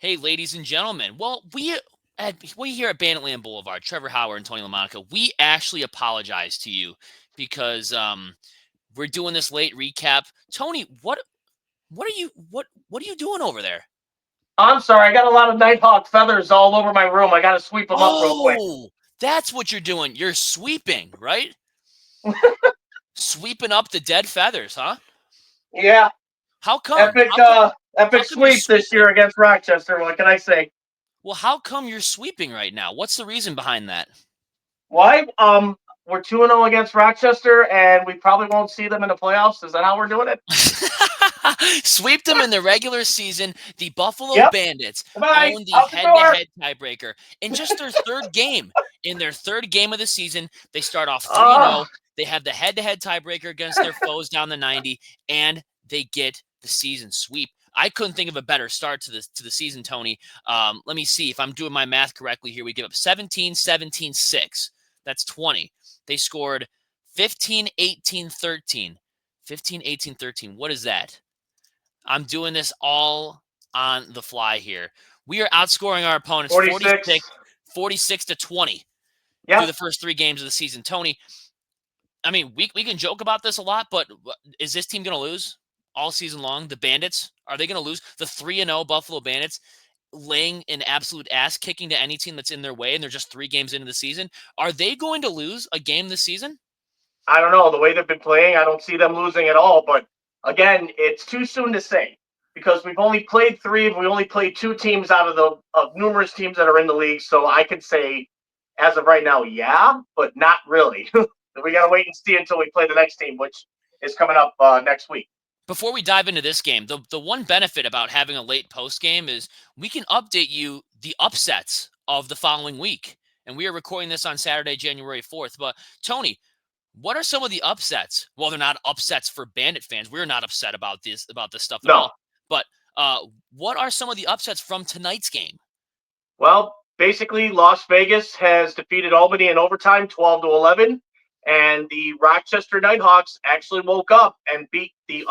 Hey, ladies and gentlemen. Well, we here at Banditland Boulevard, Trevor Howard and Tony LaMonica, we actually apologize to you because we're doing this late recap. Tony, what are you doing over there? I'm sorry, I got a lot of Nighthawk feathers all over my room. I got to sweep them up real quick. Oh, that's what you're doing. You're sweeping, right? Sweeping up the dead feathers, huh? Yeah, How come? epic, How come? epic How come you're sweep this sweeping? year against Rochester. What can I say? Well, how come you're sweeping right now? What's the reason behind that? Why? We're 2-0 against Rochester, and we probably won't see them in the playoffs. Is that how we're doing it? Sweep them in the regular season. The Buffalo Yep. Bandits Bye. own the Out the door. head-to-head tiebreaker in just their third game. In their third game of the season, they start off Oh, 3-0. They have the head-to-head tiebreaker against their foes down the 90, and they get the season sweep. I couldn't think of a better start to the season, Tony. Let me see if I'm doing my math correctly here. We give up 17, 17, 6. That's 20. They scored 15, 18, 13. 15, 18, 13. What is that? I'm doing this all on the fly here. We are outscoring our opponents 46. 46 to 20 through Yep. the first three games of the season. Tony, I mean, we can joke about this a lot, but is this team going to lose all season long? The Bandits, are they going to lose? The 3-0 Buffalo Bandits laying an absolute ass kicking to any team that's in their way, and they're just 3 games into the season. Are they going to lose a game this season? I don't know. The way they've been playing, I don't see them losing at all. But again, it's too soon to say because we've only played three. We only played two teams out of the of numerous teams that are in the league. So I can say, as of right now, yeah, but not really. We got to wait and see until we play the next team, which is coming up next week. Before we dive into this game, the one benefit about having a late post game is we can update you the upsets of the following week. And we are recording this on Saturday, January 4th. But Tony, what are some of the upsets? Well, they're not upsets for Bandit fans. We're not upset about this stuff at No. all. But what are some of the upsets from tonight's game? Well, basically, Las Vegas has defeated Albany in overtime, 12-11, and the Rochester Knighthawks actually woke up and beat the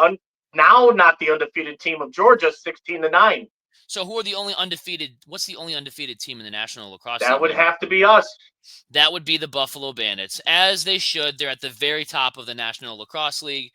now not the undefeated team of Georgia, 16-9. So who are the only undefeated? What's the only undefeated team in the National Lacrosse That League would right now? have to be us. That would be the Buffalo Bandits, as they should. They're at the very top of the National Lacrosse League,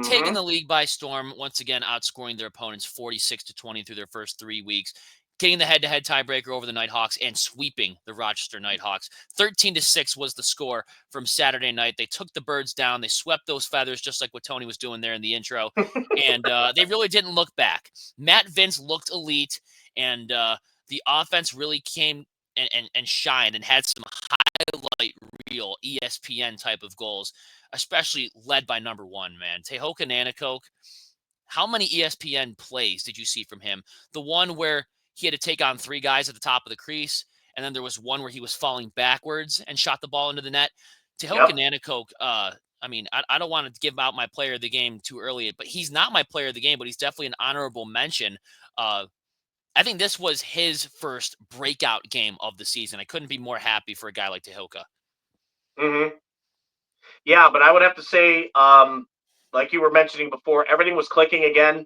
taking Mm-hmm. the league by storm, once again outscoring their opponents 46 to 20 through their first 3 weeks, getting the head-to-head tiebreaker over the Knighthawks and sweeping the Rochester Knighthawks. 13 to 6 was the score from Saturday night. They took the birds down. They swept those feathers just like what Tony was doing there in the intro, and they really didn't look back. Matt Vince looked elite, and the offense really came and shined and had some highlight reel ESPN type of goals, especially led by number one, man. Tehoka Nanticoke. How many ESPN plays did you see from him? The one where he had to take on three guys at the top of the crease, and then there was one where he was falling backwards and shot the ball into the net. Tehoka Yep. Nanticoke, I mean, I don't want to give out my player of the game too early, but he's not my player of the game, but he's definitely an honorable mention. I think this was his first breakout game of the season. I couldn't be more happy for a guy like Tehoka. Mm-hmm. Yeah, but I would have to say, like you were mentioning before, everything was clicking again.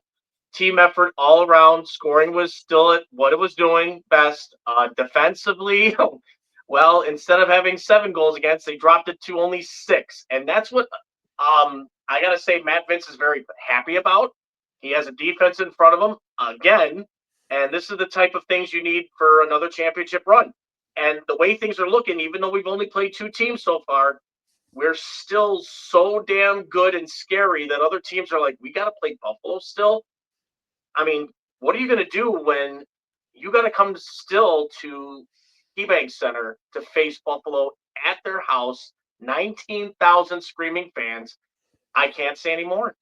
Team effort all around. Scoring was still at what it was doing best. Defensively, well, instead of having 7 goals against, they dropped it to only 6. And that's what I got to say Matt Vince is very happy about. He has a defense in front of him again. And this is the type of things you need for another championship run. And the way things are looking, even though we've only played 2 teams so far, we're still so damn good and scary that other teams are like, we got to play Buffalo still. I mean, what are you going to do when you got to come still to KeyBank Center to face Buffalo at their house, 19,000 screaming fans? I can't say anymore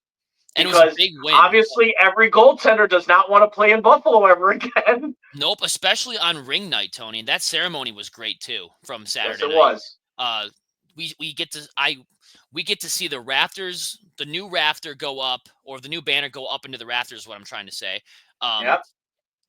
And it was a because big win. obviously every goaltender does not want to play in Buffalo ever again. Nope, especially on ring night, Tony. And that ceremony was great too from Yes, Saturday it night. was. We get to see the rafters, the new rafter go up, or the new banner go up into the rafters. Is what I'm trying to say. Yep.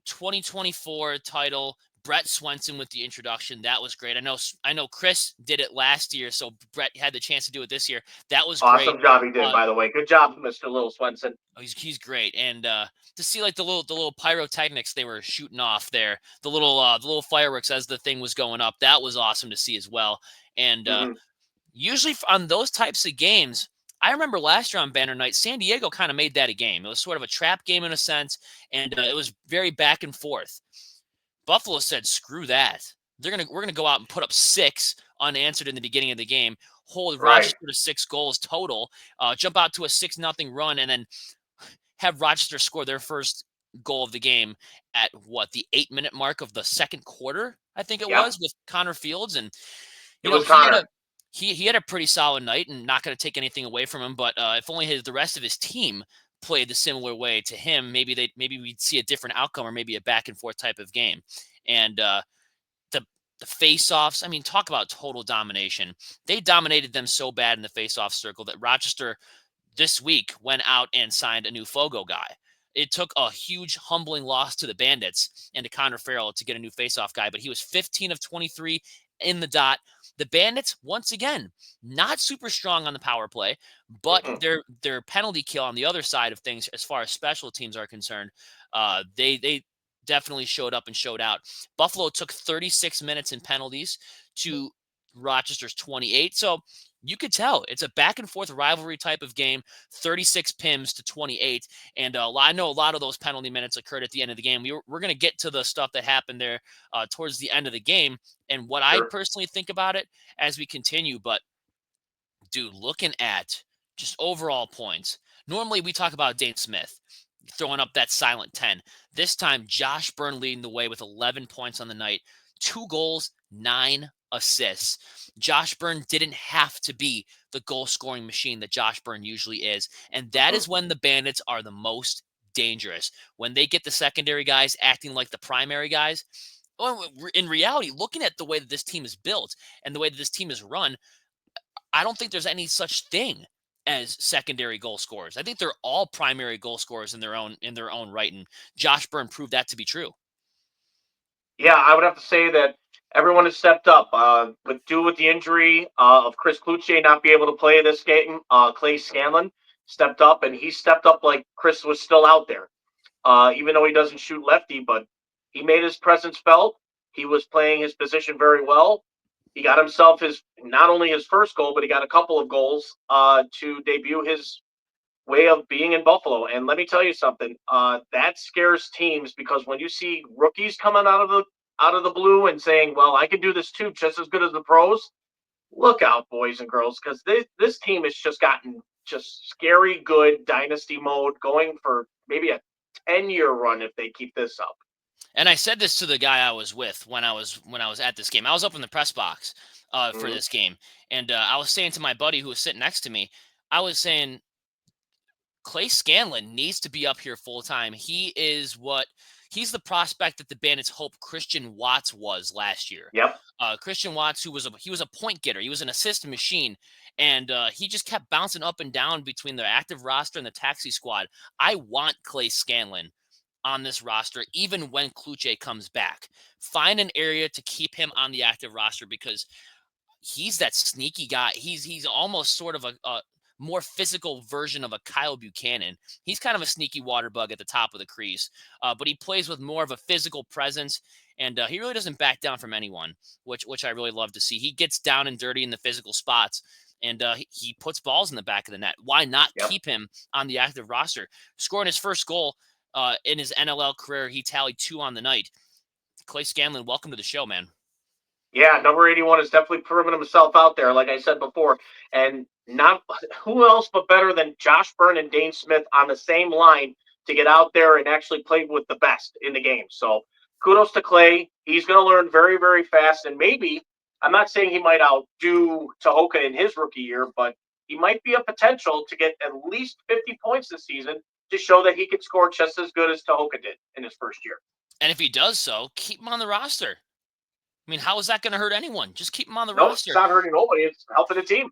2024 title Brett Swenson with the introduction. That was great. I know Chris did it last year, so Brett had the chance to do it this year. That was great. Awesome job he did, Uh, by the way. Good job, Mr. Little Swenson. he's great, and to see like the little pyrotechnics they were shooting off there, the little fireworks as the thing was going up, that was awesome to see as well. And Hmm. usually on those types of games, I remember last year on Banner Night, San Diego kind of made that a game. It was sort of a trap game in a sense, and it was very back and forth. Buffalo said, "Screw that. We're gonna go out and put up 6 unanswered in the beginning of the game, hold Right. Rochester to 6 goals total, jump out to a 6-0 run, and then have Rochester score their first goal of the game at the 8-minute mark of the second quarter, I think it Yep. was, with Connor Fields. And It was he had Connor. he had a pretty solid night, and not going to take anything away from him. But if only the rest of his team played the similar way to him, maybe we'd see a different outcome, or maybe a back and forth type of game. And the the face-offs, I mean, talk about total domination. They dominated them so bad in the face-off circle that Rochester this week went out and signed a new Fogo guy. It took a huge humbling loss to the Bandits and to Connor Farrell to get a new faceoff guy, but he was 15 of 23 in the dot. The Bandits, once again, not super strong on the power play, but Mm-mm. their penalty kill on the other side of things, as far as special teams are concerned, they definitely showed up and showed out. Buffalo took 36 minutes in penalties to Rochester's 28. So you could tell it's a back and forth rivalry type of game, 36 pims to 28. And I know a lot of those penalty minutes occurred at the end of the game. We're going to get to the stuff that happened there towards the end of the game and what I Sure. personally think about it as we continue. But dude, looking at just overall points, normally we talk about Dane Smith throwing up that silent 10. This time, Josh Byrne leading the way with 11 points on the night, 2 goals, 9 assists. Josh Byrne didn't have to be the goal scoring machine that Josh Byrne usually is. And that Mm-mm. is when the Bandits are the most dangerous. When they get the secondary guys acting like the primary guys. Well, in reality, looking at the way that this team is built and the way that this team is run, I don't think there's any such thing as secondary goal scorers. I think they're all primary goal scorers in their own right, and Josh Byrne proved that to be true. Yeah, I would have to say that everyone has stepped up. But due with the injury of Chris Kluche not be able to play this game, Clay Scanlon stepped up, and he stepped up like Chris was still out there. Even though he doesn't shoot lefty, but he made his presence felt. He was playing his position very well. He got himself his not only his first goal, but he got a couple of goals to debut his way of being in Buffalo. And let me tell you something, that scares teams because when you see rookies coming out of the blue and saying, "Well, I can do this too, just as good as the pros." Look out, boys and girls, because this team has just gotten just scary good dynasty mode, going for maybe a 10-year run if they keep this up. And I said this to the guy I was with when I was at this game. I was up in the press box for Mm-hmm. this game, and I was saying to my buddy who was sitting next to me, I was saying Clay Scanlon needs to be up here full time. He's the prospect that the Bandits hope Christian Watts was last year. Yep. Christian Watts, he was a point getter, he was an assist machine, and he just kept bouncing up and down between the active roster and the taxi squad. I want Clay Scanlon on this roster, even when Kluche comes back. Find an area to keep him on the active roster because he's that sneaky guy. He's almost sort of a more physical version of a Kyle Buchanan. He's kind of a sneaky water bug at the top of the crease, but he plays with more of a physical presence, and he really doesn't back down from anyone, which I really love to see. He gets down and dirty in the physical spots, and he puts balls in the back of the net. Why not Yep. keep him on the active roster? Scoring his first goal in his NLL career, he tallied 2 on the night. Clay Scanlon, welcome to the show, man. Yeah, number 81 has definitely proven himself out there, like I said before. And not who else but better than Josh Byrne and Dane Smith on the same line to get out there and actually play with the best in the game. So kudos to Clay. He's going to learn very, very fast. And maybe, I'm not saying he might outdo Tahoka in his rookie year, but he might be a potential to get at least 50 points this season to show that he can score just as good as Tahoka did in his first year. And if he does so, keep him on the roster. I mean, how is that going to hurt anyone? Just keep him on the Nope, it's roster. not hurting nobody. It's helping the team.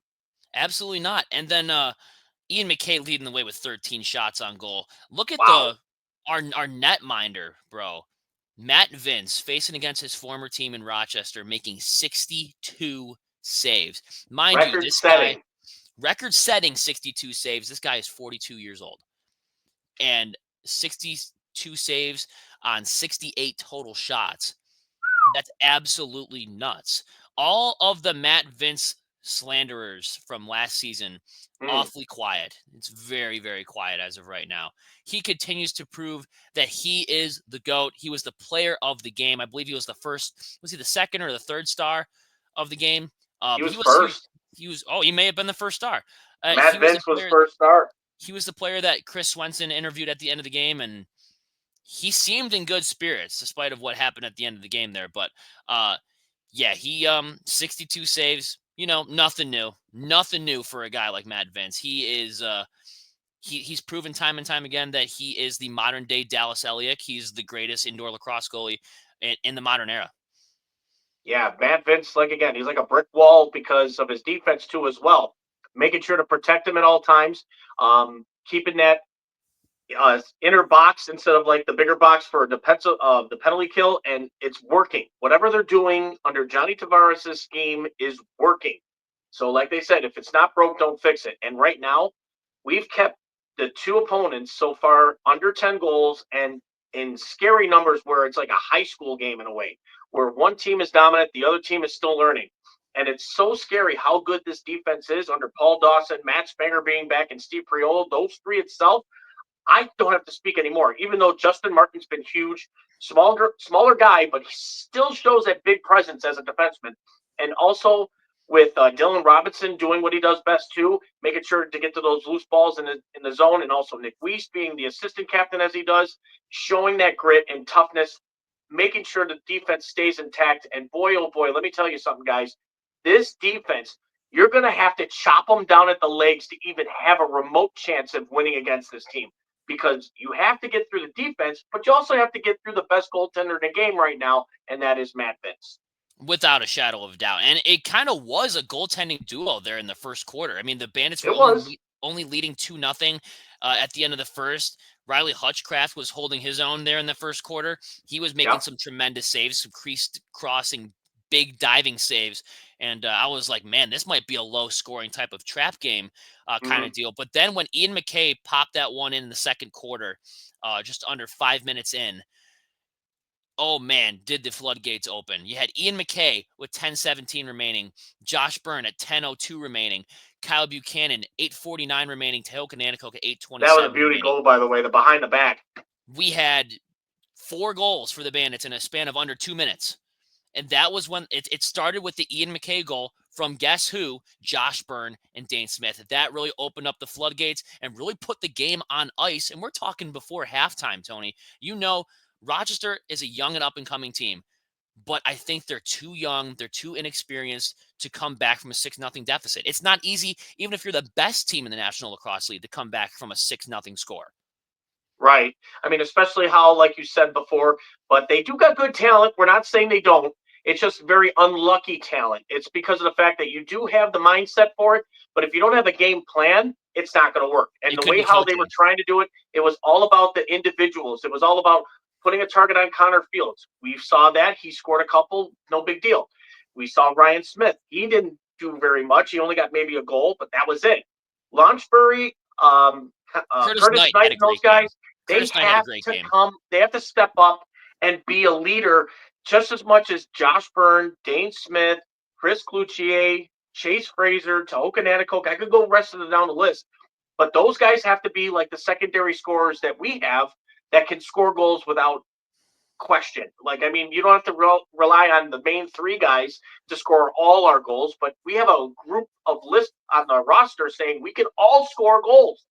Absolutely not. And then Ian McKay leading the way with 13 shots on goal. Look at Wow. our net minder, bro. Matt Vince facing against his former team in Rochester, making 62 saves. Mind you, Record this guy, setting. record-setting 62 saves. This guy is 42 years old. And 62 saves on 68 total shots. That's absolutely nuts. All of the Matt Vince slanderers from last season, awfully quiet. It's very, very quiet as of right now. He continues to prove that he is the GOAT. He was the player of the game. I believe he was the first, was he the second or the third star of the game? He But was first. he may have been the first star. He Matt was the Vince was player. first star. He was the player that Chris Swenson interviewed at the end of the game, and he seemed in good spirits despite of what happened at the end of the game there. But yeah, he 62 saves, nothing new for a guy like Matt Vince. He is he's proven time and time again that he is the modern day Dallas Elliott. He's the greatest indoor lacrosse goalie in the modern era. Yeah, Matt Vince, like again, he's like a brick wall because of his defense too as well. Making sure to protect him at all times, keeping that inner box instead of like the bigger box for the penalty kill, and it's working. Whatever they're doing under Johnny Tavares' scheme is working. So, like they said, if it's not broke, don't fix it. And right now, we've kept the two opponents so far under 10 goals and in scary numbers where it's like a high school game in a way, where one team is dominant, the other team is still learning. And it's so scary how good this defense is under Paul Dawson, Matt Spanger being back, and Steve Priolo. Those three itself, I don't have to speak anymore, even though Justin Martin's been huge, smaller guy, but he still shows that big presence as a defenseman. And also with Dylan Robinson doing what he does best too, making sure to get to those loose balls in the zone, and also Nick Weiss being the assistant captain as he does, showing that grit and toughness, making sure the defense stays intact. And boy, oh boy, let me tell you something, guys. This defense, you're going to have to chop them down at the legs to even have a remote chance of winning against this team, because you have to get through the defense, but you also have to get through the best goaltender in the game right now, and that is Matt Vince. Without a shadow of a doubt. And it kind of was a goaltending duo there in the first quarter. I mean, the Bandits were only leading 2-0 at the end of the first. Riley Hutchcraft was holding his own there in the first quarter. He was making some tremendous saves, some creased crossing, big diving saves. And I was like, man, this might be a low-scoring type of trap game kind of deal. But then when Ian McKay popped that one in the second quarter, just under 5 minutes in, oh man, did the floodgates open. You had Ian McKay with 10:17 remaining, Josh Byrne at 10:02 remaining, Kyle Buchanan, 8:49 remaining, Teo Kananikoka, 8:27 That was a beauty remaining. goal, by the way, the behind the back. We had 4 goals for the Bandits in a span of under 2 minutes. And that was when it started with the Ian McKay goal from guess who? Josh Byrne and Dane Smith. That really opened up the floodgates and really put the game on ice. And we're talking before halftime, Tony. Rochester is a young and up-and-coming team, but I think they're too young, they're too inexperienced to come back from a 6-0 deficit. It's not easy, even if you're the best team in the National Lacrosse League, to come back from a 6-0 score. Right. I mean, especially how, like you said before, but they do got good talent. We're not saying they don't. It's just very unlucky talent. It's because of the fact that you do have the mindset for it, but if you don't have a game plan, it's not going to work. And the way how they were trying to do it, it was all about the individuals. It was all about putting a target on Connor Fields. We saw that. He scored a couple, no big deal. We saw Ryan Smith. He didn't do very much. He only got maybe a goal, but that was it. Launchbury, Curtis Knight, and those guys, they have to come. They have to step up and be a leader just as much as Josh Byrne, Dane Smith, Chris Cloutier, Chase Fraser, Teo Kananikoka. I could go rest of them down the list. But those guys have to be like the secondary scorers that we have that can score goals without question. Like, I mean, you don't have to rely on the main 3 guys to score all our goals, but we have a group of list on the roster saying we can all score goals.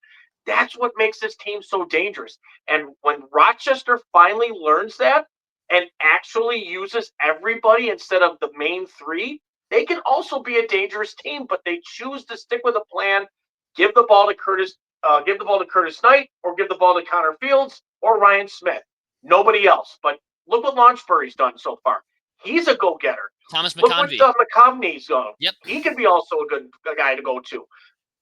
That's what makes this team so dangerous. And when Rochester finally learns that and actually uses everybody instead of the main 3, they can also be a dangerous team, but they choose to stick with a plan, give the ball to Curtis Knight, or give the ball to Connor Fields or Ryan Smith. Nobody else. But look what Launchbury's done so far. He's a go-getter. Thomas McConvey. Look what McConvey's going. Yep. He can be also a guy to go to.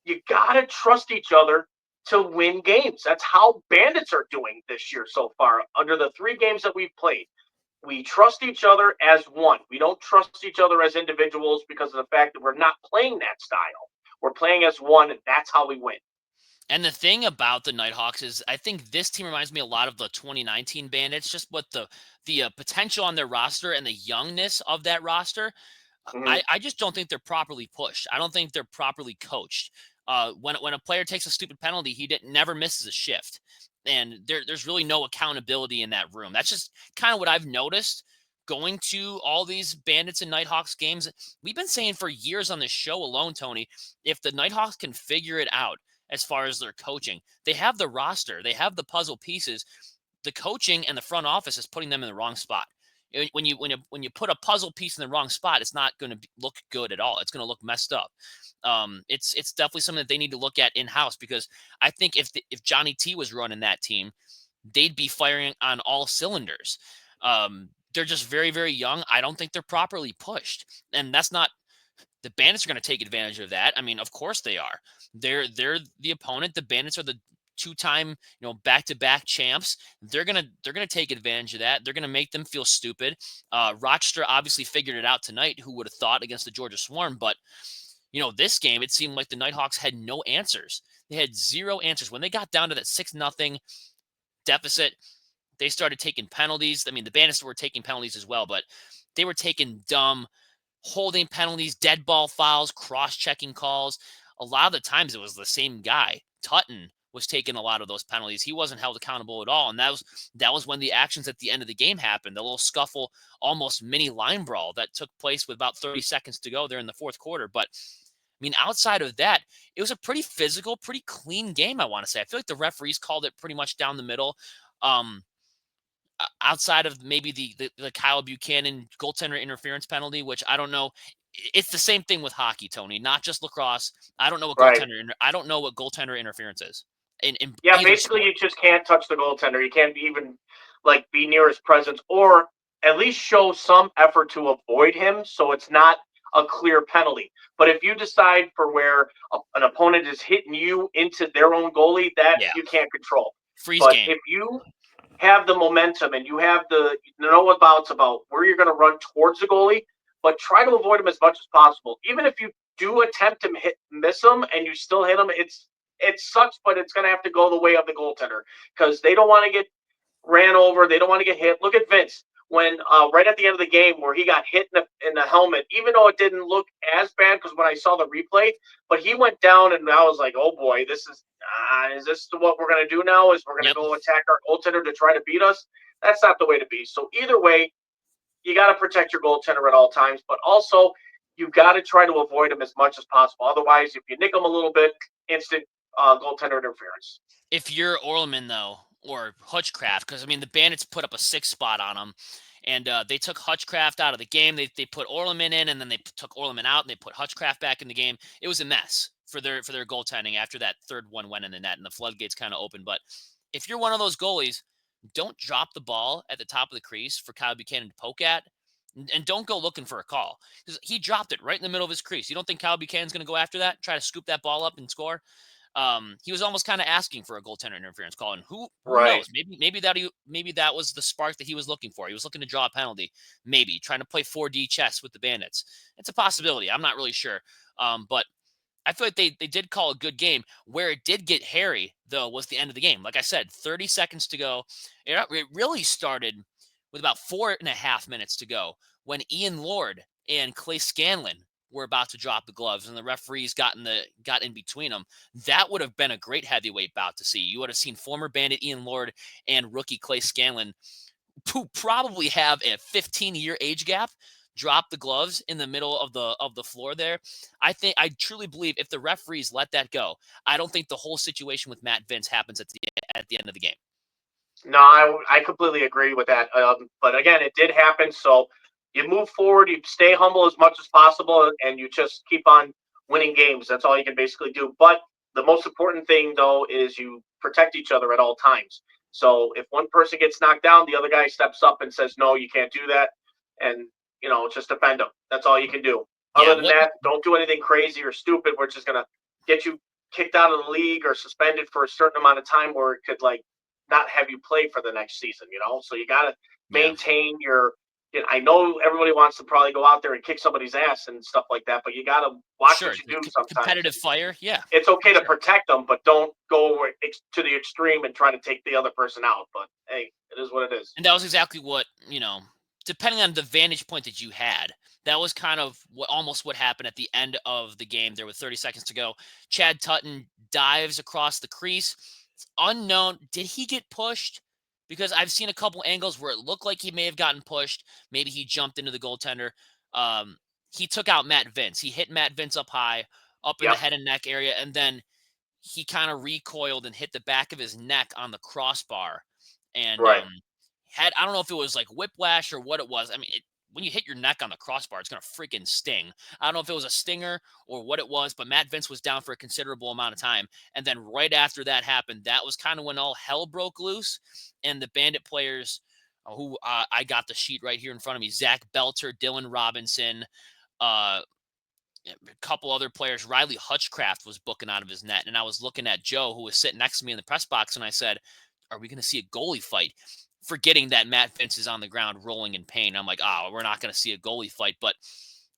You got to trust each other to win games. That's how Bandits are doing this year so far under the 3 games that we've played. we trust each other as one. We don't trust each other as individuals because of the fact that we're not playing that style. We're playing as one, and that's how we win. And the thing about the Nighthawks is, I think this team reminds me a lot of the 2019 Bandits, just what the potential on their roster and the youngness of that roster. Hmm. I just don't think they're properly pushed. I don't think they're properly coached. When a player takes a stupid penalty, never misses a shift, and there's really no accountability in that room. That's just kind of what I've noticed going to all these Bandits and Nighthawks games. We've been saying for years on this show alone, Tony, if the Nighthawks can figure it out as far as their coaching, they have the roster, they have the puzzle pieces. The coaching and the front office is putting them in the wrong spot. When you put a puzzle piece in the wrong spot, it's not going to look good at all. It's going to look messed up. It's definitely something that they need to look at in house, because I think if Johnny T was running that team, they'd be firing on all cylinders. They're just very, very young. I don't think they're properly pushed, and that's not. The Bandits are going to take advantage of that. I mean, of course they are. They're the opponent. The Bandits are the two-time, back-to-back champs. They're gonna take advantage of that. They're gonna make them feel stupid. Rochester obviously figured it out tonight. Who would have thought against the Georgia Swarm? But this game, it seemed like the Nighthawks had no answers. They had zero answers when they got down to that 6-0 deficit. They started taking penalties. I mean, the Bandits were taking penalties as well, but they were taking dumb holding penalties, dead ball fouls, cross-checking calls. A lot of the times it was the same guy. Tutton was taking a lot of those penalties. He wasn't held accountable at all. And that was when the actions at the end of the game happened. The little scuffle, almost mini line brawl that took place with about 30 seconds to go there in the fourth quarter. But I mean, outside of that, it was a pretty physical, pretty clean game, I want to say. I feel like the referees called it pretty much down the middle. Um, Outside of maybe the Kyle Buchanan goaltender interference penalty, which I don't know. It's the same thing with hockey, Tony, not just lacrosse. I don't know what Right. goaltender interference is in Yeah, either basically sport. you just can't touch the goaltender. You can't even be near his presence, or at least show some effort to avoid him so it's not a clear penalty. But if you decide for where an opponent is hitting you into their own goalie, that Yeah, you can't control. freeze But game. if you have the momentum and you have the know about where you're going to run towards the goalie, but try to avoid him as much as possible. Even if you do attempt to miss him and you still hit him, it sucks, but it's going to have to go the way of the goaltender because they don't want to get ran over. They don't want to get hit. Look at Vince when right at the end of the game where he got hit in the helmet, even though it didn't look as bad because when I saw the replay, but he went down and I was like, oh boy, is this what we're going to do now? Is we're going to Yep. go attack our goaltender to try to beat us? That's not the way to be. So either way, you got to protect your goaltender at all times, but also you got to try to avoid him as much as possible. Otherwise, if you nick him a little bit, instant goaltender interference. If you're Orleman, though, or Hutchcraft, because I mean the Bandits put up a 6 spot on them, and they took Hutchcraft out of the game. They put Orleman in, and then they took Orleman out, and they put Hutchcraft back in the game. It was a mess for their goaltending after that third one went in the net, and the floodgates kind of opened. But if you're one of those goalies, don't drop the ball at the top of the crease for Kyle Buchanan to poke at. And don't go looking for a call, because he dropped it right in the middle of his crease. You don't think Kyle Buchanan's going to go after that, try to scoop that ball up and score? He was almost kind of asking for a goaltender interference call, and who Right. knows? Maybe that was the spark that he was looking for. He was looking to draw a penalty, maybe trying to play 4D chess with the Bandits. It's a possibility. I'm not really sure, but I feel like they did call a good game. Where it did get hairy, though, was the end of the game. Like I said, 30 seconds to go. It really started with about 4.5 minutes to go when Ian Lord and Clay Scanlon were about to drop the gloves, and the referees got in between them. That would have been a great heavyweight bout to see. You would have seen former Bandit Ian Lord and rookie Clay Scanlon, who probably have a 15-year age gap, drop the gloves in the middle of the floor there. I truly believe if the referees let that go, I don't think the whole situation with Matt Vince happens at the end of the game. No, I completely agree with that. But again, it did happen. So you move forward, you stay humble as much as possible, and you just keep on winning games. That's all you can basically do. But the most important thing, though, is you protect each other at all times. So if one person gets knocked down, the other guy steps up and says, no, you can't do that. And, just defend them. That's all you can do. Yeah, Other than that, don't do anything crazy or stupid, which is going to get you kicked out of the league or suspended for a certain amount of time where it could, not have you play for the next season, So you Yeah. maintain your. I know everybody wants to probably go out there and kick somebody's ass and stuff like that, but you got to watch Sure. what you do sometimes. Competitive fire. Yeah. It's For okay to sure. protect them, but don't go to the extreme and try to take the other person out. But hey, it is what it is. And that was exactly what, depending on the vantage point that you had, that was kind of what happened at the end of the game there with 30 seconds to go. Chad Tutton dives across the crease. It's unknown. Did he get pushed? Because I've seen a couple angles where it looked like he may have gotten pushed. Maybe he jumped into the goaltender. He took out Matt Vince. He hit Matt Vince up high, up in the Yep. head and neck area, and then he kind of recoiled and hit the back of his neck on the crossbar. And Right. I don't know if it was like whiplash or what it was. I mean, when you hit your neck on the crossbar, it's going to freaking sting. I don't know if it was a stinger or what it was, but Matt Vince was down for a considerable amount of time. And then right after that happened, that was kind of when all hell broke loose. And the Bandit players, who I got the sheet right here in front of me, Zach Belter, Dylan Robinson, a couple other players. Riley Hutchcraft was booking out of his net. And I was looking at Joe, who was sitting next to me in the press box, and I said, are we going to see a goalie fight? Forgetting that Matt Vince is on the ground rolling in pain. I'm like, oh, we're not going to see a goalie fight. But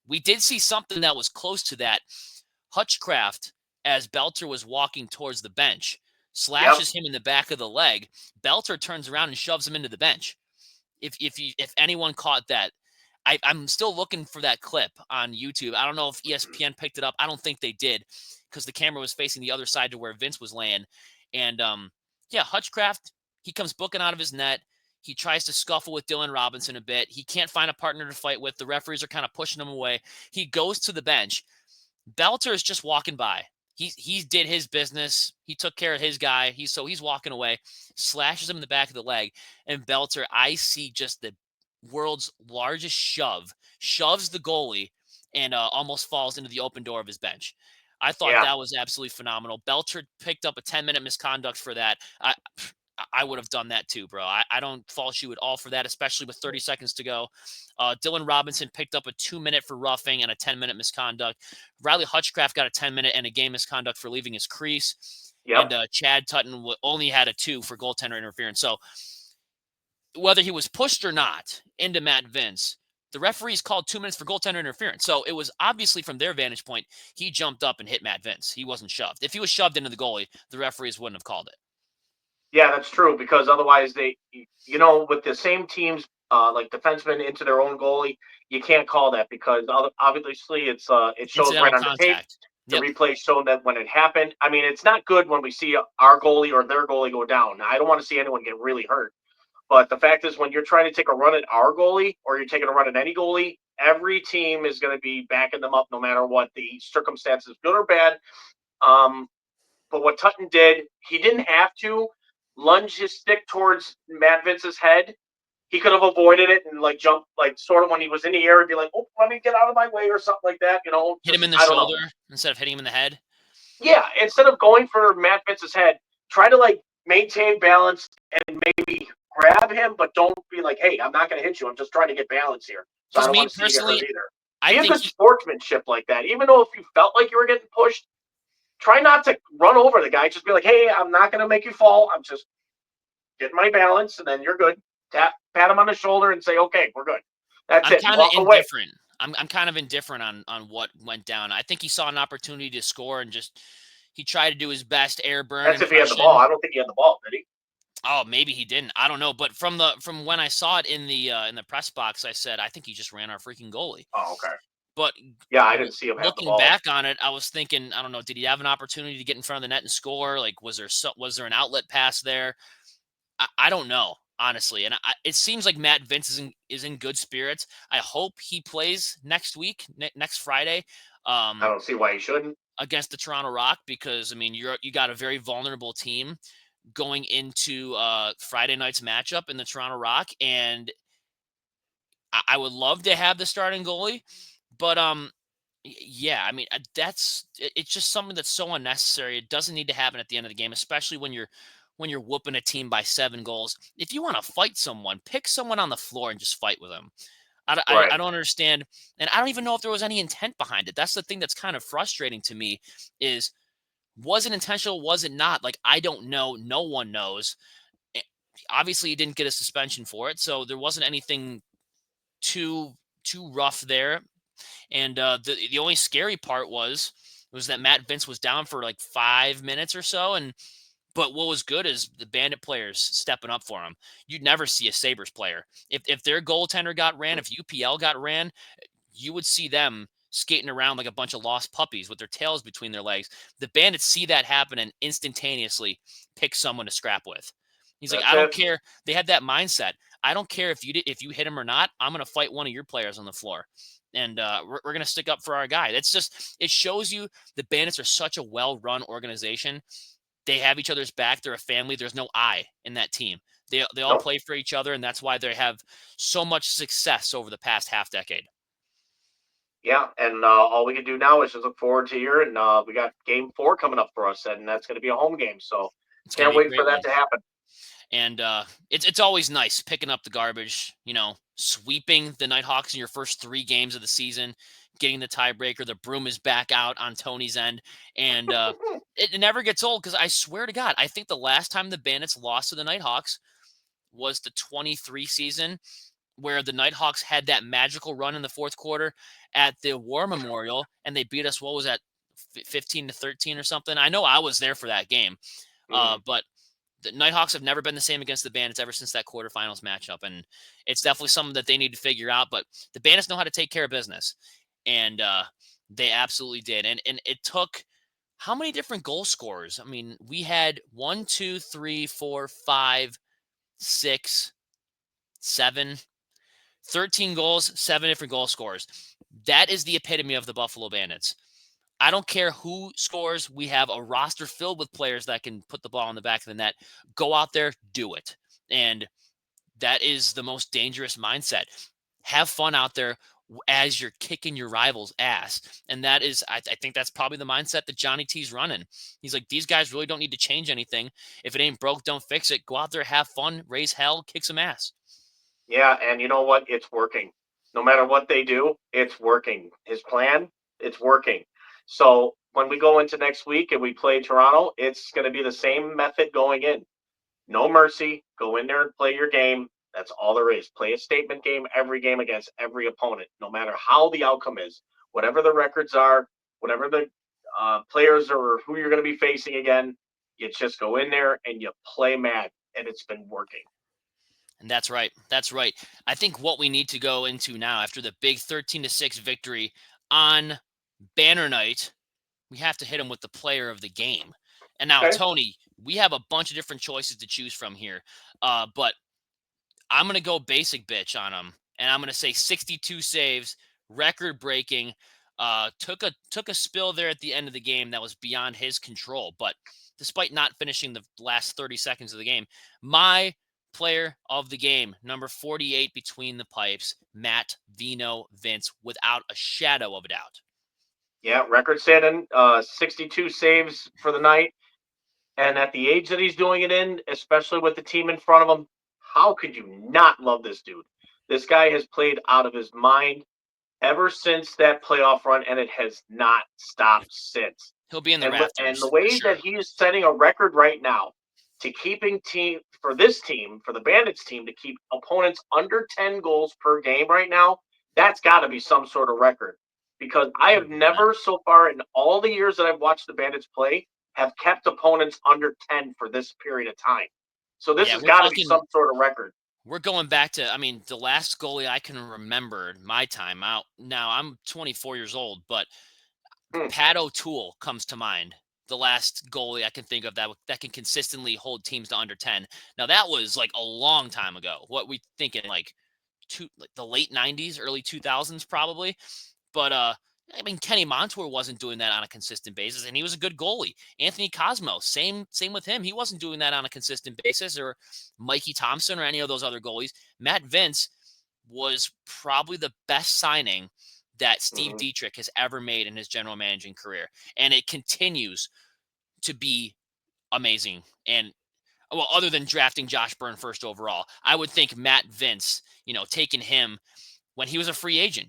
we did see something that was close to that. Hutchcraft, as Belter was walking towards the bench, Yep. slashes him in the back of the leg. Belter turns around and shoves him into the bench. If anyone caught that, I'm still looking for that clip on YouTube. I don't know if ESPN picked it up. I don't think they did because the camera was facing the other side to where Vince was laying. And yeah, Hutchcraft, he comes booking out of his net. He tries to scuffle with Dylan Robinson a bit. He can't find a partner to fight with. The referees are kind of pushing him away. He goes to the bench. Belter is just walking by. He did his business. He took care of his guy. He's walking away, slashes him in the back of the leg. And Belter, I see just the world's largest shoves the goalie and almost falls into the open door of his bench. I thought Yeah. that was absolutely phenomenal. Belter picked up a 10-minute misconduct for that. I would have done that too, bro. I don't fault you at all for that, especially with 30 seconds to go. Dylan Robinson picked up a 2-minute for roughing and a 10-minute misconduct. Riley Hutchcraft got a 10-minute and a game misconduct for leaving his crease. Yep. And Chad Tutton only had a 2 for goaltender interference. So whether he was pushed or not into Matt Vince, the referees called 2 minutes for goaltender interference. So it was obviously from their vantage point, he jumped up and hit Matt Vince. He wasn't shoved. If he was shoved into the goalie, the referees wouldn't have called it. Yeah, that's true because otherwise with the same teams, like defensemen into their own goalie, you can't call that because obviously it shows right Incidental on the tape. contact. The Yep. replay showed that when it happened. I mean, it's not good when we see our goalie or their goalie go down. Now, I don't want to see anyone get really hurt, but the fact is, when you're trying to take a run at our goalie or you're taking a run at any goalie, every team is going to be backing them up no matter what the circumstances, good or bad. But what Tutton did, he didn't have to lunge his stick towards Matt Vince's head. He could have avoided it and like jump, like sort of when he was in the air, and be like, "Oh, let me get out of my way" or something like that. Hit him Just in the I don't know. shoulder instead of hitting him in the head. Yeah, instead of going for Matt Vince's head, try to like maintain balance and maybe grab him, but don't be like, "Hey, I'm not going to hit you. I'm just trying to get balance here." So I Because don't me want to see you get hurt personally, either. I Be a think good sportsmanship like that. Even though if you felt like you were getting pushed, try not to run over the guy. Just be like, "Hey, I'm not going to make you fall. I'm just getting my balance," and then you're good. Pat him on the shoulder and say, "Okay, we're good." That's I'm it. And kind of walk away. indifferent. I'm kind of indifferent on what went down. I think he saw an opportunity to score and just he tried to do his best air burn That's if he had the ball. impression. I don't think he had the ball, did he? Oh, maybe he didn't. I don't know. But from when I saw it in the press box, I said I think he just ran our freaking goalie. Oh, okay. But Yeah, I didn't see him have the looking ball. back on it, I was thinking, I don't know, did he have an opportunity to get in front of the net and score? Like, was there an outlet pass there? I don't know, honestly. And it seems like Matt Vince is in good spirits. I hope he plays next week, next Friday, I don't see why he shouldn't. against the Toronto Rock, because I mean you got a very vulnerable team going into Friday night's matchup in the Toronto Rock, and I would love to have the starting goalie, but yeah, I mean it's just something that's so unnecessary. It doesn't need to happen at the end of the game, especially when you're whooping a team by 7 goals. If you want to fight someone, pick someone on the floor and just fight with them. I Right. don't understand, and I don't even know if there was any intent behind it. That's the thing that's kind of frustrating to me. Is was it intentional? Was it not? Like I don't know. No one knows. Obviously, he didn't get a suspension for it, so there wasn't anything too rough there. And the only scary part was that Matt Vince was down for like 5 minutes or so, and but what was good is the Bandit players stepping up for him. You'd never see a Sabres player. If their goaltender got ran, if UPL got ran, you would see them skating around like a bunch of lost puppies with their tails between their legs. The Bandits see that happen and instantaneously pick someone to scrap with. He's like, That's I don't it. care. They had that mindset. I don't care if you hit him or not. I'm going to fight one of your players on the floor, and we're going to stick up for our guy. That's just, it shows you the Bandits are such a well-run organization. They have each other's back. They're a family. There's no I in that team. They all Nope. play for each other, and that's why they have so much success over the past half decade. Yeah, and all we can do now is just look forward to here, and we got Game 4 coming up for us, and that's going to be a home game. So It's going to can't be a wait for great that one. to happen. And it's always nice picking up the garbage, sweeping the Knighthawks in your first 3 games of the season, getting the tiebreaker. The broom is back out on Tony's end, and it never gets old because I swear to God, I think the last time the Bandits lost to the Knighthawks was the 23 season, where the Knighthawks had that magical run in the fourth quarter at the War Memorial, and they beat us. What was that, 15-13 or something? I know I was there for that game, but the Knighthawks have never been the same against the Bandits ever since that quarterfinals matchup, and it's definitely something that they need to figure out. But the Bandits know how to take care of business, and they absolutely did. And it took how many different goal scorers? I mean, we had 1, 2, 3, 4, 5, 6, 7, 13 goals, 7 different goal scorers. That is the epitome of the Buffalo Bandits. I don't care who scores. We have a roster filled with players that can put the ball in the back of the net. Go out there, do it. And that is the most dangerous mindset. Have fun out there as you're kicking your rival's ass. And that is, I think that's probably the mindset that Johnny T's running. He's like, these guys really don't need to change anything. If it ain't broke, don't fix it. Go out there, have fun, raise hell, kick some ass. Yeah, and you know what? It's working. No matter what they do, it's working. His plan, it's working. So when we go into next week and we play Toronto, it's going to be the same method going in. No mercy. Go in there and play your game. That's all there is. Play a statement game every game against every opponent, no matter how the outcome is, whatever the records are, whatever the players or who you're going to be facing again. You just go in there and you play mad, and it's been working. And that's right. That's right. I think what we need to go into now after the big 13-6 victory on Banner Night, we have to hit him with the player of the game. And now, Okay. Tony, we have a bunch of different choices to choose from here. But I'm going to go basic bitch on him. And I'm going to say 62 saves, record breaking. Took a spill there at the end of the game that was beyond his control. But despite not finishing the last 30 seconds of the game, my player of the game, number 48 between the pipes, Matt Vino Vince, without a shadow of a doubt. Yeah, record setting, 62 saves for the night. And at the age that he's doing it in, especially with the team in front of him, how could you not love this dude? This guy has played out of his mind ever since that playoff run, and it has not stopped since. He'll be in the And the rafters for way that sure. he is setting a record right now to keeping for the Bandits team, to keep opponents under 10 goals per game right now, that's got to be some sort of record. Because I have 100%. never, so far in all the years that I've watched the Bandits play, have kept opponents under 10 for this period of time. So this Yeah, has we're got to be talking. some sort of record. We're going back to, I mean, the last goalie I can remember my time out. Now I'm 24 years old, but Hmm. Pat O'Toole comes to mind. The last goalie I can think of that can consistently hold teams to under 10. Now that was like a long time ago. What we thinking, like the late 90s, early 2000s probably. But I mean, Kenny Montour wasn't doing that on a consistent basis, and he was a good goalie. Anthony Cosmo, same with him. He wasn't doing that on a consistent basis, or Mikey Thompson or any of those other goalies. Matt Vince was probably the best signing that Steve Mm-hmm. Dietrich has ever made in his general managing career, and it continues to be amazing. And well, other than drafting Josh Byrne first overall, I would think Matt Vince, taking him when he was a free agent.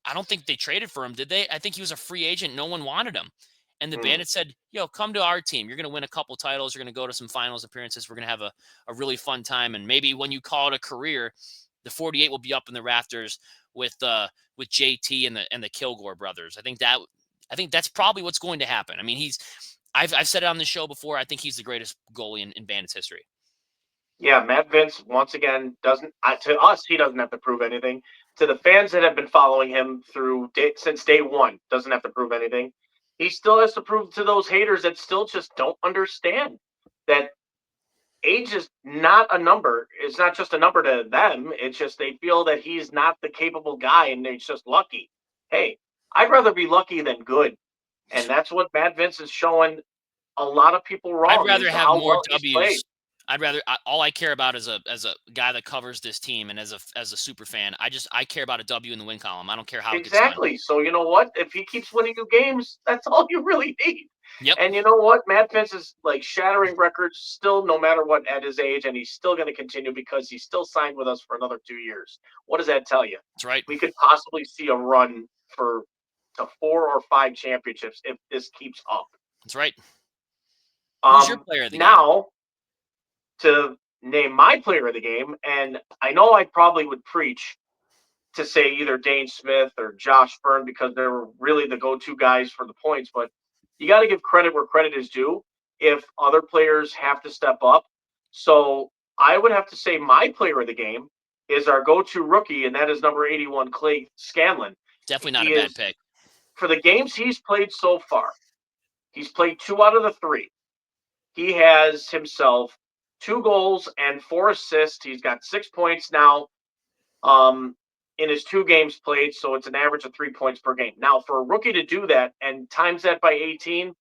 I don't think they traded for him, did they? I think he was a free agent. No one wanted him. And the Bandits said, yo, come to our team. You're going to win a couple titles. You're going to go to some finals appearances. We're going to have a really fun time. And maybe when you call it a career, the 48 will be up in the rafters with JT and the Kilgore brothers. I think that's probably what's going to happen. I mean, I've said it on the show before. I think he's the greatest goalie in Bandits history. Yeah, Matt Vince, once again, doesn't to us, he doesn't have to prove anything. To the fans that have been following him since day one, doesn't have to prove anything. He still has to prove to those haters that still just don't understand that age is not a number. It's not just a number to them. It's just they feel that he's not the capable guy and they're just lucky. Hey, I'd rather be lucky than good. And that's what Matt Vince is showing a lot of people I'd wrong, rather is have how more well he's played. W's. All I care about as a guy that covers this team and as a super fan, I care about a W in the win column. I don't care how it gets done. Exactly. So you know what? If he keeps winning you games, that's all you really need. Yep. And you know what? Matt Vince is like shattering records still, no matter what, at his age, and he's still going to continue because he's still signed with us for another 2 years. What does that tell you? That's right. We could possibly see a run to 4 or 5 championships if this keeps up. That's right. Who's your player of the game? Now, to name my player of the game, and I know I probably would preach to say either Dane Smith or Josh Byrne because they're really the go-to guys for the points, but you got to give credit where credit is due if other players have to step up. So I would have to say my player of the game is our go-to rookie, and that is number 81, Clay Scanlon. Definitely not a bad pick. For the games he's played so far, he's played 2 out of the 3. He has himself 2 goals and 4 assists. He's got 6 points now in his 2 games played, so it's an average of 3 points per game. Now, for a rookie to do that and times that by 18,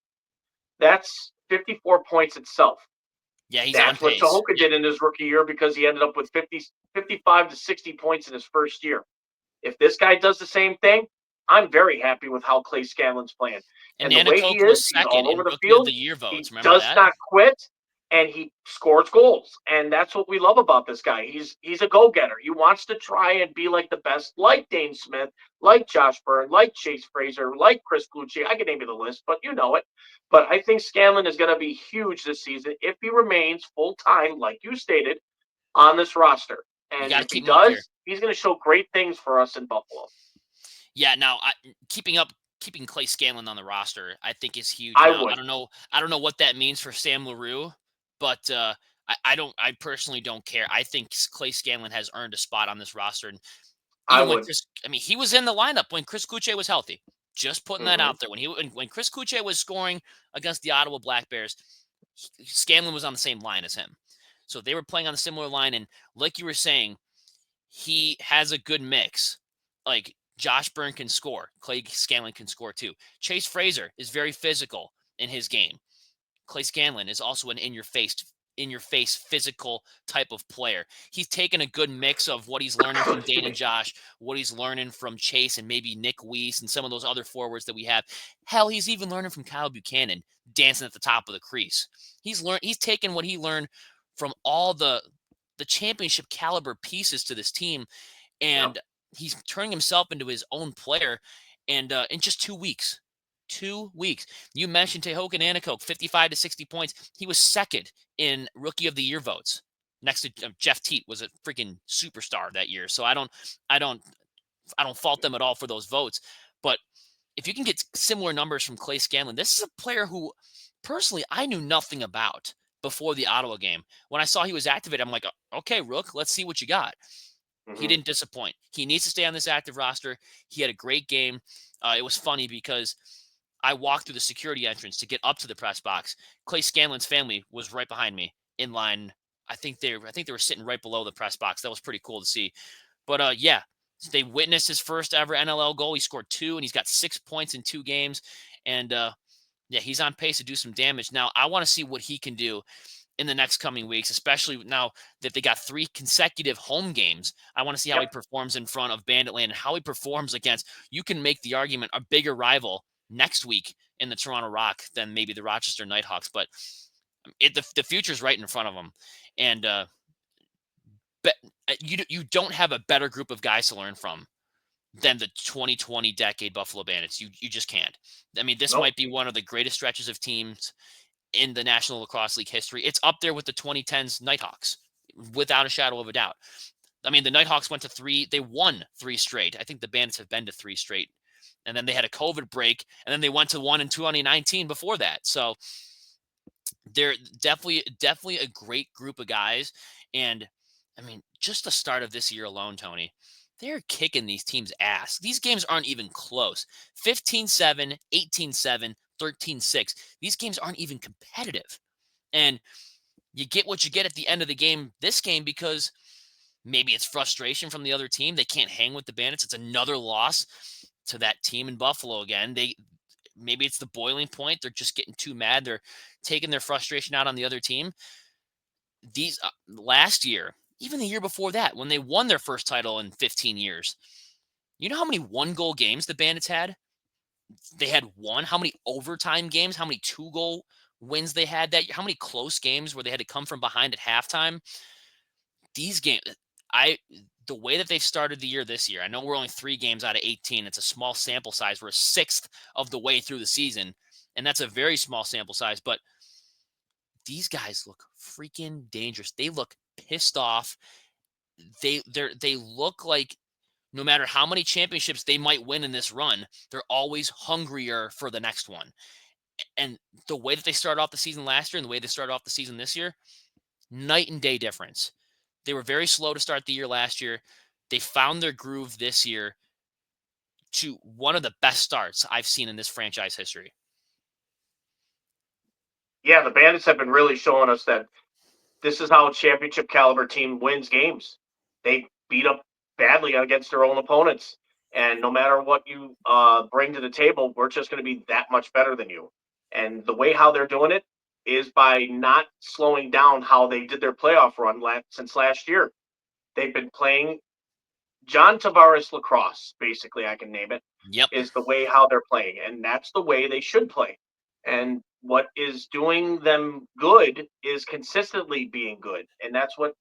that's 54 points itself. Yeah, he's That's on pace. what Tehoka did in his rookie year because he ended up with 55 to 60 points in his first year. If this guy does the same thing, I'm very happy with how Clay Scanlon's playing. And the way he is, he's all over the field. The year votes. He does not quit, and he scores goals. And that's what we love about this guy. He's a go-getter. He wants to try and be like the best, like Dane Smith, like Josh Byrne, like Chase Fraser, like Chris Clucci. I can name you the list, but you know it. But I think Scanlon is going to be huge this season if he remains full-time, like you stated, on this roster. And if he does, he's going to show great things for us in Buffalo. Yeah, now keeping Clay Scanlon on the roster, I think is huge. I don't know what that means for Sam LaRue, but I personally don't care. I think Clay Scanlon has earned a spot on this roster. And he was in the lineup when Chris Clucci was healthy. Just putting that out there. When Chris Clucci was scoring against the Ottawa Black Bears, Scanlon was on the same line as him. So they were playing on a similar line, and like you were saying, he has a good mix. Like Josh Byrne can score. Clay Scanlon can score too. Chase Fraser is very physical in his game. Clay Scanlon is also an in-your-face physical type of player. He's taken a good mix of what he's learning from Dane and Josh, what he's learning from Chase and maybe Nick Weiss and some of those other forwards that we have. Hell, he's even learning from Kyle Buchanan dancing at the top of the crease. He's taken what he learned from all the championship caliber pieces to this team, and he's turning himself into his own player. And in just 2 weeks. 2 weeks. You mentioned Tehoka Nanticoke, 55 to 60 points. He was second in Rookie of the Year votes. Next to Jeff Teat was a freaking superstar that year. So I don't fault them at all for those votes. But if you can get similar numbers from Clay Scanlon, this is a player who personally I knew nothing about before the Ottawa game. When I saw he was activated, I'm like, okay, Rook, let's see what you got. He didn't disappoint. He needs to stay on this active roster. He had a great game. It was funny because I walked through the security entrance to get up to the press box. Clay Scanlon's family was right behind me in line. I think they were sitting right below the press box. That was pretty cool to see. But yeah, they witnessed his first ever NLL goal. He scored 2, and he's got 6 points in 2 games. And yeah, he's on pace to do some damage. Now, I want to see what he can do in the next coming weeks, especially now that they got 3 consecutive home games. I want to see how he performs in front of Banditland and how he performs against, you can make the argument, a bigger rival next week in the Toronto Rock than maybe the Rochester Knighthawks. But the future's right in front of them. And you don't have a better group of guys to learn from than the 2020 decade Buffalo Bandits. You just can't. I mean, this Nope. might be one of the greatest stretches of teams in the National Lacrosse League history. It's up there with the 2010s Knighthawks, without a shadow of a doubt. I mean, the Knighthawks went to three. They won three straight. I think the Bandits have been to three straight. And then they had a COVID break, and then they went to 1 in 2019 before that. So they're definitely a great group of guys. And I mean, just the start of this year alone, Tony, they're kicking these teams' ass. These games aren't even close. 15-7, 18-7, 13-6. These games aren't even competitive. And you get what you get at the end of the game, this game, because maybe it's frustration from the other team. They can't hang with the Bandits. It's another loss to that team in Buffalo again. Maybe it's the boiling point. They're just getting too mad. They're taking their frustration out on the other team. These last year, even the year before that, when they won their first title in 15 years, you know how many one-goal games the Bandits had? They had one. How many overtime games? How many two-goal wins they had that year? How many close games where they had to come from behind at halftime? These games, the way that they started the year this year, I know we're only 3 games out of 18. It's a small sample size. We're a sixth of the way through the season, and that's a very small sample size. But these guys look freaking dangerous. They look pissed off. They look like no matter how many championships they might win in this run, they're always hungrier for the next one. And the way that they started off the season last year and the way they started off the season this year, night and day difference. They were very slow to start the year last year. They found their groove this year to one of the best starts I've seen in this franchise history. Yeah, the Bandits have been really showing us that this is how a championship caliber team wins games. They beat up badly against their own opponents. And no matter what you bring to the table, we're just going to be that much better than you. And the way how they're doing it is by not slowing down how they did their playoff run since last year. They've been playing John Tavares lacrosse, basically, I can name it, Yep. is the way how they're playing. And that's the way they should play. And what is doing them good is consistently being good. And that's what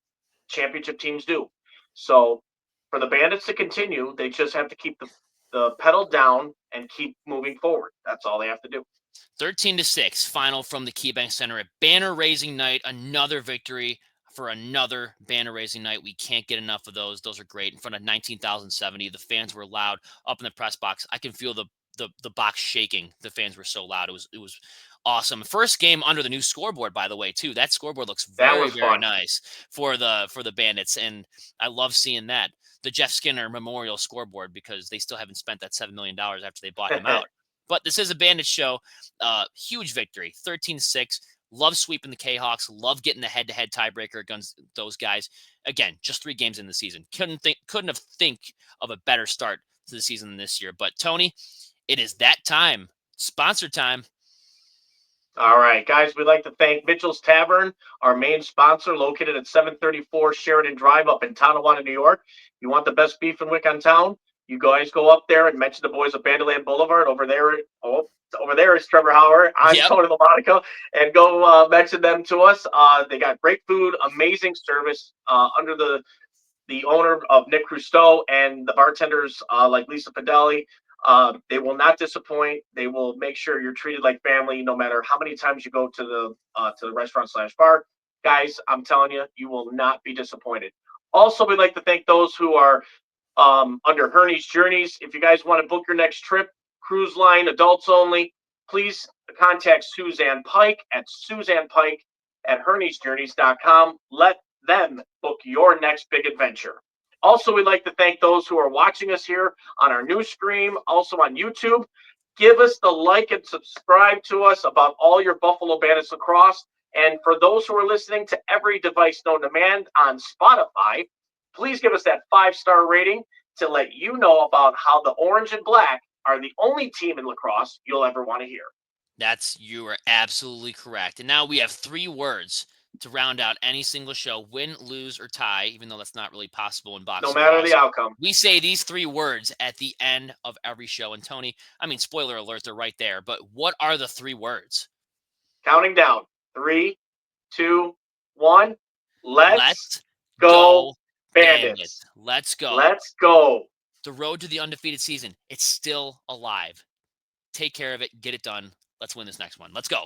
championship teams do. So for the Bandits to continue, they just have to keep the pedal down and keep moving forward. That's all they have to do. 13-6, final from the KeyBank Center at banner raising night. Another victory for another banner raising night. We can't get enough of those. Those are great. In front of 19,070. The fans were loud up in the press box. I can feel the box shaking. The fans were so loud. It was awesome. First game under the new scoreboard, by the way, too. That scoreboard looks That very, was very fun. nice for the Bandits, and I love seeing that. The Jeff Skinner Memorial scoreboard, because they still haven't spent that $7 million after they bought him out. But this is a Bandit show. Huge victory, 13-6. Love sweeping the K-Hawks. Love getting the head-to-head tiebreaker against those guys. Again, just 3 games in the season. Couldn't have think of a better start to the season than this year. But Tony, it is that time. Sponsor time. All right, guys, we'd like to thank Mitchell's Tavern, our main sponsor, located at 734 Sheridan Drive up in Tonawanda, New York. You want the best beef and wick on town? You guys go up there and mention the boys of Banditland Boulevard. Over there is Trevor Hauer. I'm Yep. Tony LaMonaco. And go mention them to us. They got great food, amazing service under the owner of Nick Crusteau and the bartenders like Lisa Fideli. They will not disappoint. They will make sure you're treated like family, no matter how many times you go to the restaurant / bar. Guys, I'm telling you, you will not be disappointed. Also, we'd like to thank those who are under Herney's Journeys. If you guys want to book your next trip, cruise line, adults only, please contact Suzanne Pike at herneysjourneys.com. Let them book your next big adventure. Also, we'd like to thank those who are watching us here on our new stream, also on YouTube. Give us the like and subscribe to us about all your Buffalo Bandits lacrosse. And for those who are listening to every device known to man on Spotify, please give us that 5-star rating to let you know about how the orange and black are the only team in lacrosse you'll ever want to hear. You are absolutely correct. And now we have 3 words to round out any single show: win, lose, or tie, even though that's not really possible in box No matter the lacrosse. outcome. We say these 3 words at the end of every show. And Tony, I mean, spoiler alert, they're right there. But what are the 3 words? Counting down. 3, 2, 1. Let's Let's go, go, Bandits. Bandits. Let's go. Let's go. The road to the undefeated season, it's still alive. Take care of it. Get it done. Let's win this next one. Let's go.